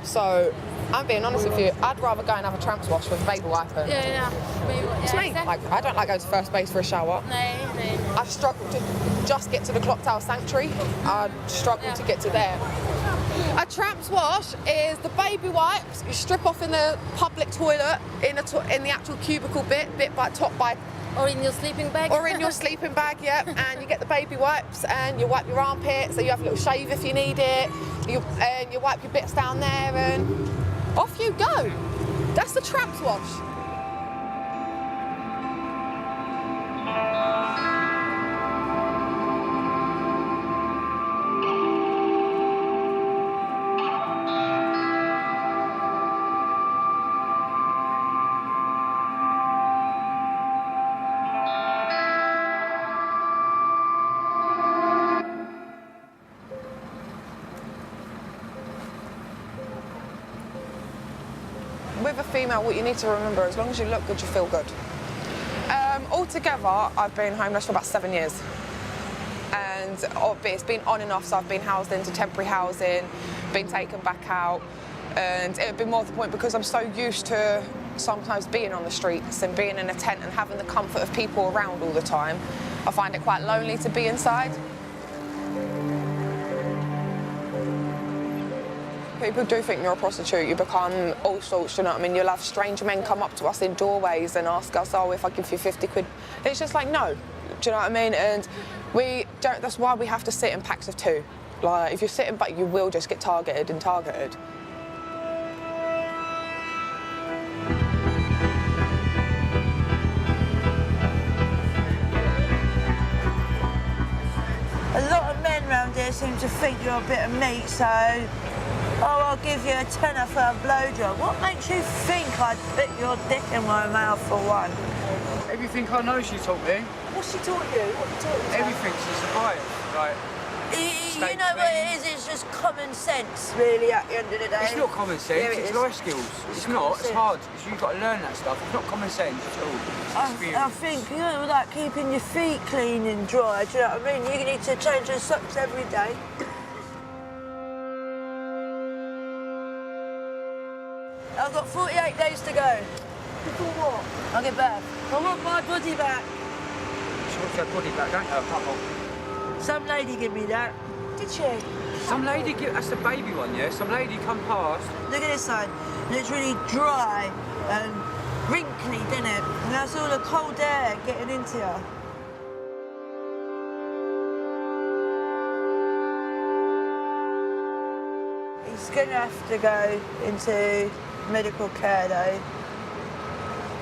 So, I'm being honest with you, I'd rather go and have a tramps wash with a baby wiping. Yeah. It's me. Like, I don't like going to first base for a shower. No. I struggle to just get to the Clock Tower Sanctuary. I struggle to get to there. A tramps wash is the baby wipes you strip off in the public toilet in the actual cubicle bit by top by. Or in your sleeping bag. Or in your sleeping bag, yeah. And you get the baby wipes and you wipe your armpits, so you have a little shave if you need it. And you wipe your bits down there and off you go. That's the tramps wash. With a female, what you need to remember, as long as you look good, you feel good. Altogether, I've been homeless for about 7 years. And it's been on and off, so I've been housed into temporary housing, been taken back out. And it would be more to the point because I'm so used to sometimes being on the streets and being in a tent and having the comfort of people around all the time. I find it quite lonely to be inside. People do think you're a prostitute. You become all sorts, you know what I mean? You'll have strange men come up to us in doorways and ask us, oh, if I give you 50 quid. It's just like, no, do you know what I mean? And we don't, that's why we have to sit in packs of 2. Like, if you're sitting back, you will just get targeted and targeted. A lot of men around here seem to think you're a bit of meat, so, oh, I'll give you a tenner for a blowjob. What makes you think I'd put your dick in my mouth for one? Everything I know she taught me. What's she taught you? What taught you? Everything to survive. Like, you know what it is? It's just common sense, really, at the end of the day. it's not common sense, Yeah, it's life skills. It's not, it's hard. You've got to learn that stuff. It's not common sense at all. It's experience. I think, you know, like keeping your feet clean and dry, do you know what I mean? You need to change your socks every day. I've got 48 days to go. Before what? I'll get back. I want my body back. She wants her body back, don't you? Couple. Some lady give me that. Did she? Some lady, that's the baby one, yeah? Some lady come past. Look at this side. And it's really dry and wrinkly, isn't it? And that's all the cold air getting into you. He's going to have to go into medical care, though,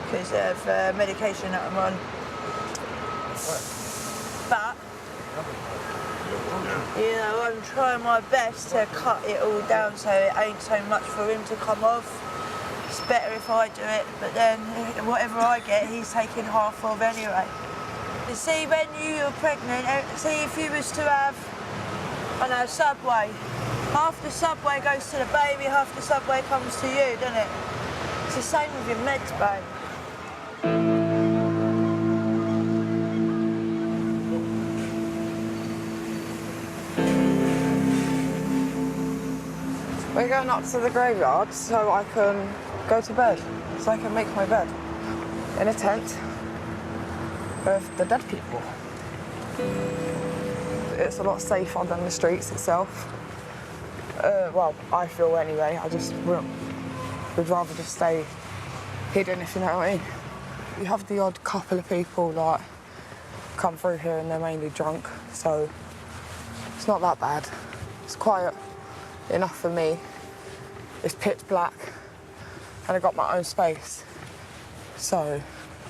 because of medication that I'm on. But, you know, I'm trying my best to cut it all down so it ain't so much for him to come off. It's better if I do it, but then whatever I get, he's taking half of anyway. You see, when you were pregnant, see if you was to have, I know, Subway. Half the Subway goes to the baby, half the Subway comes to you, doesn't it? It's the same with your meds, babe. We're going up to the graveyard so I can go to bed, so I can make my bed in a tent with the dead people. It's a lot safer than the streets itself. Well, I feel anyway. I just would rather just stay hidden, if you know what I mean. You have the odd couple of people like come through here and they're mainly drunk, so it's not that bad. It's quiet enough for me. It's pitch black and I got my own space, so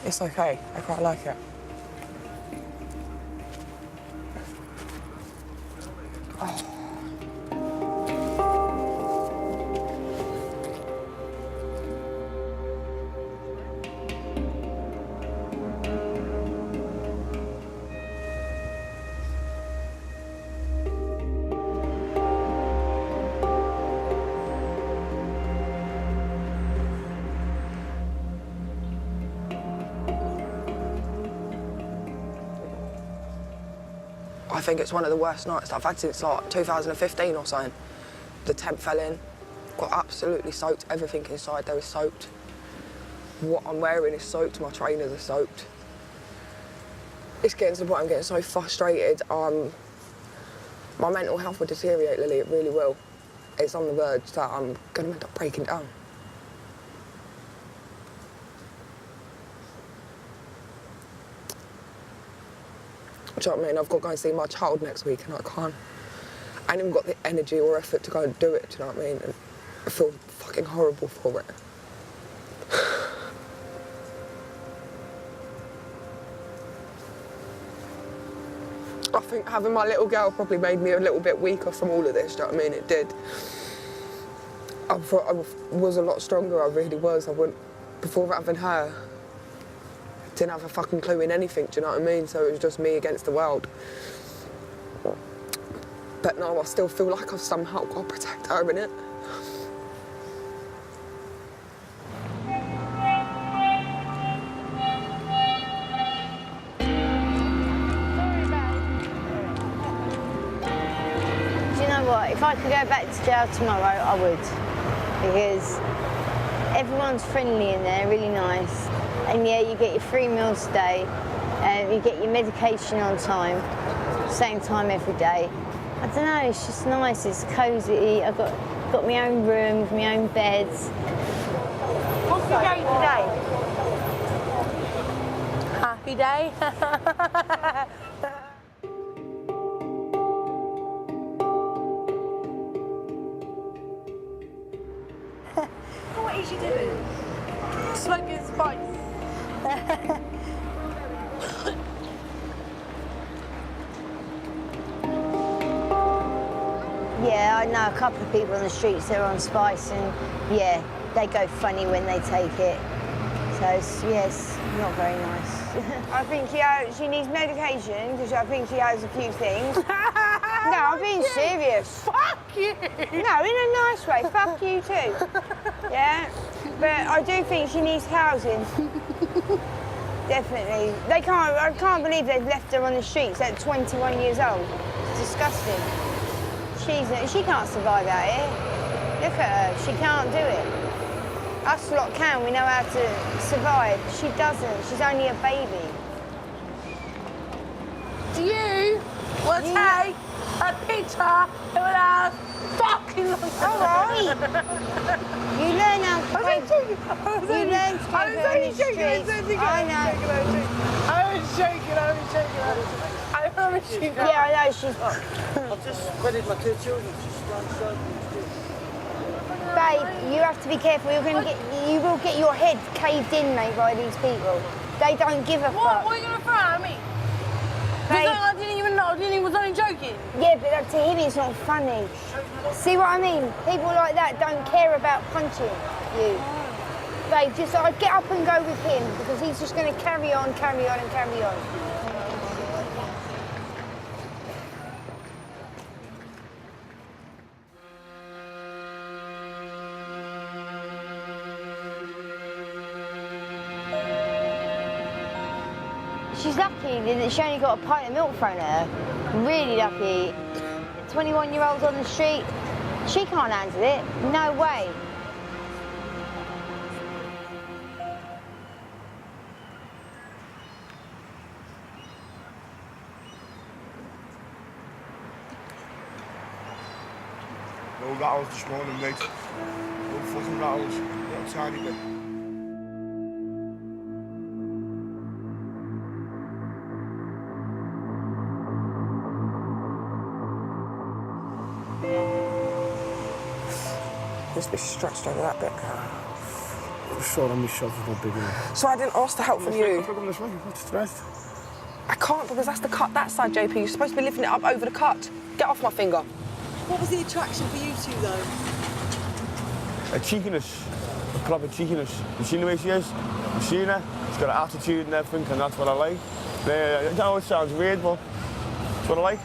it's okay. I quite like it. Oh. I think it's one of the worst nights I've had since like 2015 or something. The tent fell in got absolutely soaked. Everything inside there is soaked. What I'm wearing is soaked. My trainers are soaked. It's getting to the point I'm getting so frustrated. My mental health will deteriorate, Lily. It really will. It's on the verge that I'm going to end up breaking down. Do you know what I mean? I've got to go and see my child next week and I can't. I ain't even got the energy or effort to go and do it, do you know what I mean? And I feel fucking horrible for it. I think having my little girl probably made me a little bit weaker from all of this, do you know what I mean? It did. I thought I was a lot stronger, I really was. I wouldn't, before having her, didn't have a fucking clue in anything, do you know what I mean? So it was just me against the world. But now I still feel like I've somehow got to protect her, innit? Do you know what? If I could go back to jail tomorrow, I would. Because everyone's friendly in there, really nice. And yeah, you get your 3 meals a day, and you get your medication on time, same time every day. I don't know, it's just nice, it's cosy. I've got my own room with my own beds. What's your day today? Happy day. What is she doing? Smoking spice. Yeah, I know a couple of people on the streets that are on spice, and yeah, they go funny when they take it. So yes, not very nice. I think she needs medication because I think she has a few things. No, I'm being serious. Fuck you! No, in a nice way. Fuck you too. Yeah, but I do think she needs housing. Definitely. I can't believe they've left her on the streets at 21 years old. It's disgusting. She can't survive out here. Look at her, she can't do it. Us lot can, we know how to survive. She doesn't, she's only a baby. Do you want to take a picture of our fucking long All right. You learn how to play. You learn to play on the streets. I know. I was joking. I promise you. Yeah, I know she's... I've just wedded my 2 children. Just Babe, you have to be careful. You will get your head caved in, mate, by these people. They don't give a fuck. What are you going to throw at me? Babe, I didn't even know. I was only joking. yeah, but to him it's not funny. See what I mean? People like that don't care about punching you. Babe, just I'd get up and go with him because he's just going to carry on and carry on. She's lucky that she only got a pint of milk thrown at her. Really lucky. 21-year-old on the street, she can't handle it. No way. No rattles this morning, mate. No fucking rattles. Not a tiny bit. Just be stretched over that bit. I'm sure I'm myself is not big enough. So I didn't ask for help from you. Look on this way. What's the rest? I can't because that's the cut that side, JP. You're supposed to be lifting it up over the cut. Get off my finger. What was the attraction for you two, though? A cheekiness. A proper cheekiness. You seen the way she is? You seen her? She's got an attitude and everything, and that's what I like. I know it sounds weird, but that's what I like.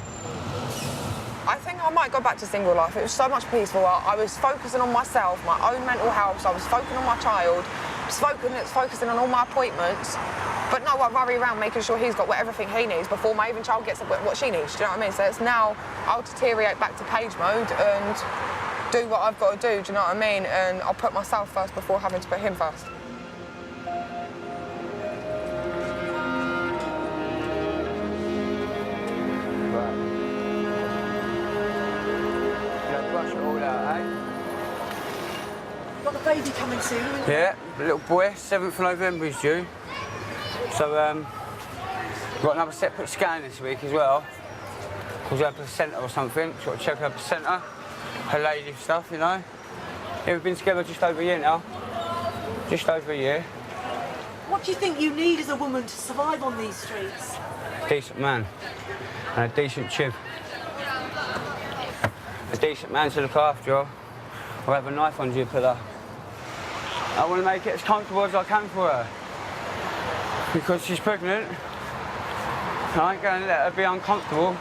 I think I might go back to single life. It was so much peaceful. I was focusing on myself, my own mental health. I was focusing on my child. I was focusing on all my appointments. But no, I worry around making sure he's got everything he needs before my even child gets what she needs. Do you know what I mean? So it's now I'll deteriorate back to Paige mode and do what I've got to do, do you know what I mean? And I'll put myself first before having to put him first. Right. Gonna brush it all out, eh? Got the baby coming soon. Yeah, the little boy, 7th of November is due. So, got another separate scan this week as well. Cause her placenta or something. Got to check her placenta, her lady stuff, you know. Yeah, we've been together just over a year now. Just over a year. What do you think you need as a woman to survive on these streets? A decent man and a decent chib. A decent man to look after her. Or have a knife under your pillow. I want to make it as comfortable as I can for her. Because she's pregnant. I ain't going to let her be uncomfortable.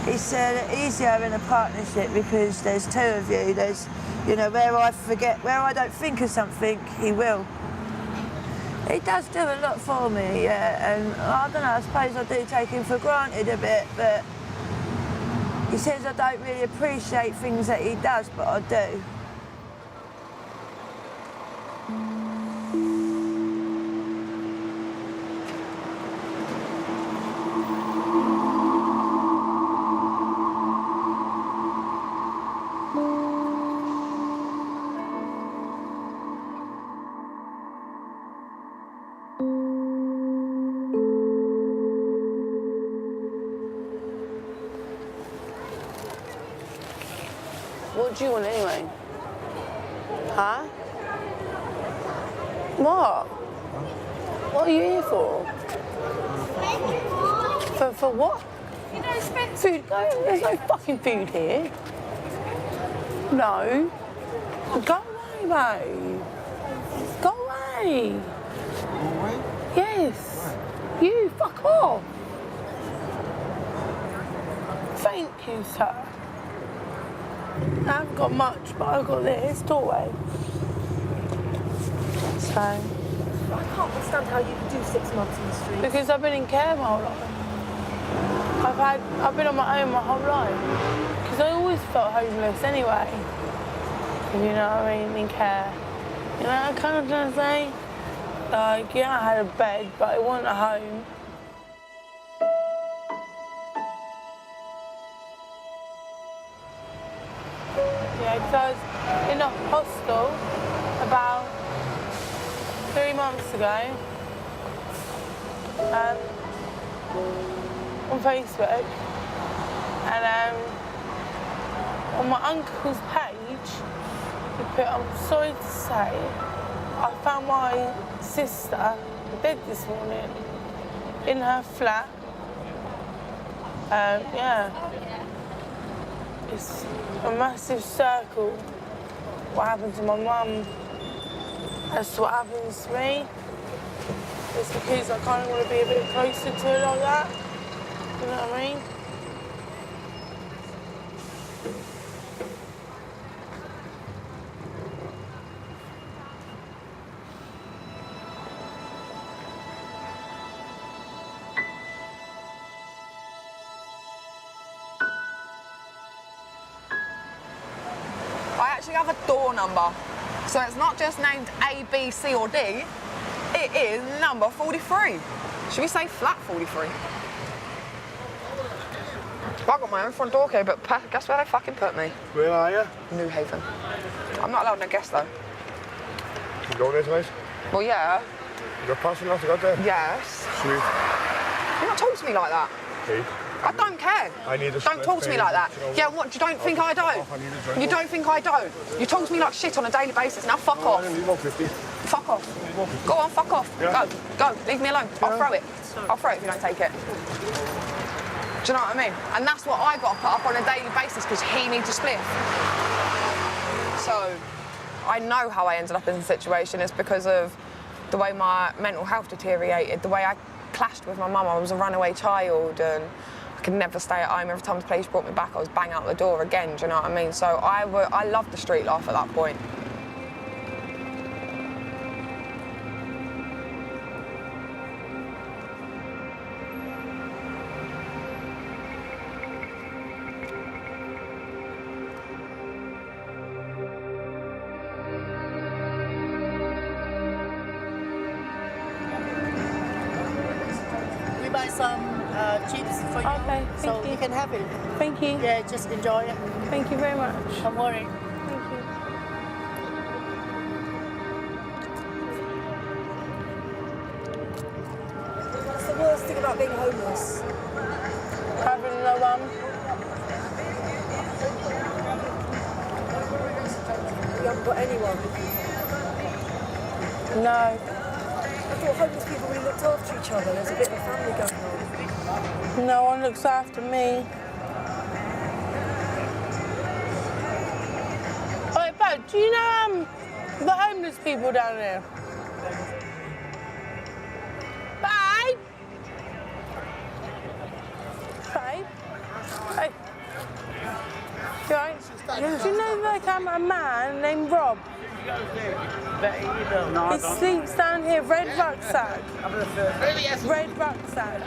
It's easier in a partnership because there's two of you. There's, you know, where I don't think of something, he will. He does do a lot for me, yeah, and I don't know, I suppose I do take him for granted a bit, but he says I don't really appreciate things that he does, but I do. What do you want anyway? Huh? What? What are you here for? For what? Food? No, there's no fucking food here. No. Go away, babe. Go away. Yes. You, fuck off. Thank you, sir. I haven't got much, but I've got this doorway. So. I can't understand how you can do 6 months in the street. Because I've been in care my whole life. I've been on my own my whole life. Because I always felt homeless anyway. You know what I mean? In care. You know what I'm kind of trying to say? Like, yeah, I had a bed, but it wasn't a home. Yeah, because I was in a hostel about 3 months ago on Facebook, and on my uncle's page he put, "I'm sorry to say, I found my sister dead this morning in her flat." Yeah. It's a massive circle. What happened to my mum, that's what happens to me. It's because I kind of want to be a bit closer to her like that. You know what I mean? I actually have a door number. So it's not just named A, B, C or D. It is number 43. Should we say flat 43? I got my own front door key, but guess where they fucking put me? Where are you? New Haven. I'm not allowed to guess though. You going there tonight? Well, yeah. You got passing enough to go there? Yes. Sweet. You're not talking to me like that. Hey. I don't care. I need a Don't talk to me like that. Yeah, what? You don't think I don't? You don't think I don't? You talk to me like shit on a daily basis. Now fuck off. Leave 150. Fuck off. Go on, fuck off. Yeah. Go. Leave me alone. I'll throw it. I'll throw it if you don't take it. Do you know what I mean? And that's what I got to put up on a daily basis because he needs a spliff. So I know how I ended up in the situation. It's because of the way my mental health deteriorated, the way I clashed with my mum. I was a runaway child and I could never stay at home. Every time the police brought me back, I was bang out the door again, do you know what I mean? So I loved the street life at that point. We buy some chips for you, Okay, so thank you. you can have it. Thank you. Yeah, just enjoy it. Thank you very much. Don't worry. Thank you. What's the worst thing about being homeless? Having no one. You haven't got anyone. No. I thought homeless people really looked after each other. There's a bit of a family going on. No one looks after me. Oh, but do you know the homeless people down there? Babe? Babe? Hey. You right? Do you know like a man named Rob? He sleeps down here, red rucksack. Red rucksack.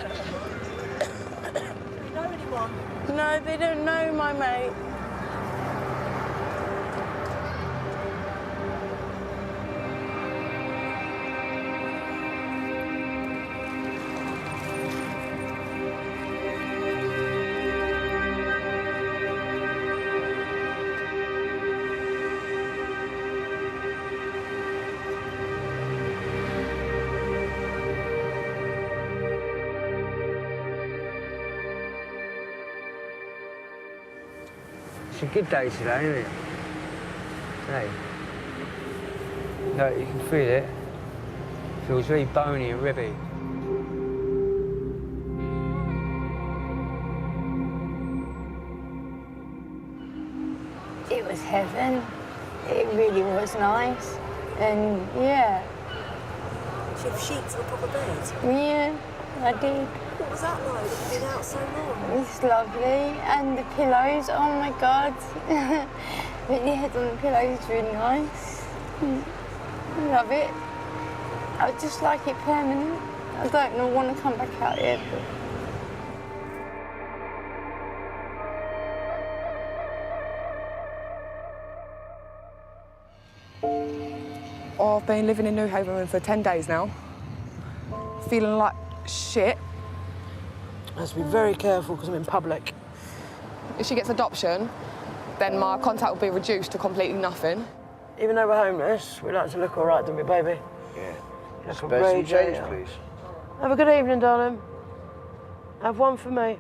You know anyone? No, they don't know my mate. It's a good day today, isn't it? Hey. Look, you can feel it. Feels very bony and ribby. It was heaven. It really was nice. And yeah, Do you have sheets on top of bed? yeah, I did. What was that like? You've been out so long. It's lovely. And the pillows, oh my God. Putting your head on the pillows is really nice. I love it. I would just like it permanent. I don't want to come back out here. I've been living in New Haven for 10 days now. Feeling like shit. I have to be very careful because I'm in public. If she gets adoption, then my contact will be reduced to completely nothing. Even though we're homeless, we like to look all right, don't we, baby? Yeah. Look Space and change, radiator. please. Have a good evening, darling. Have one for me.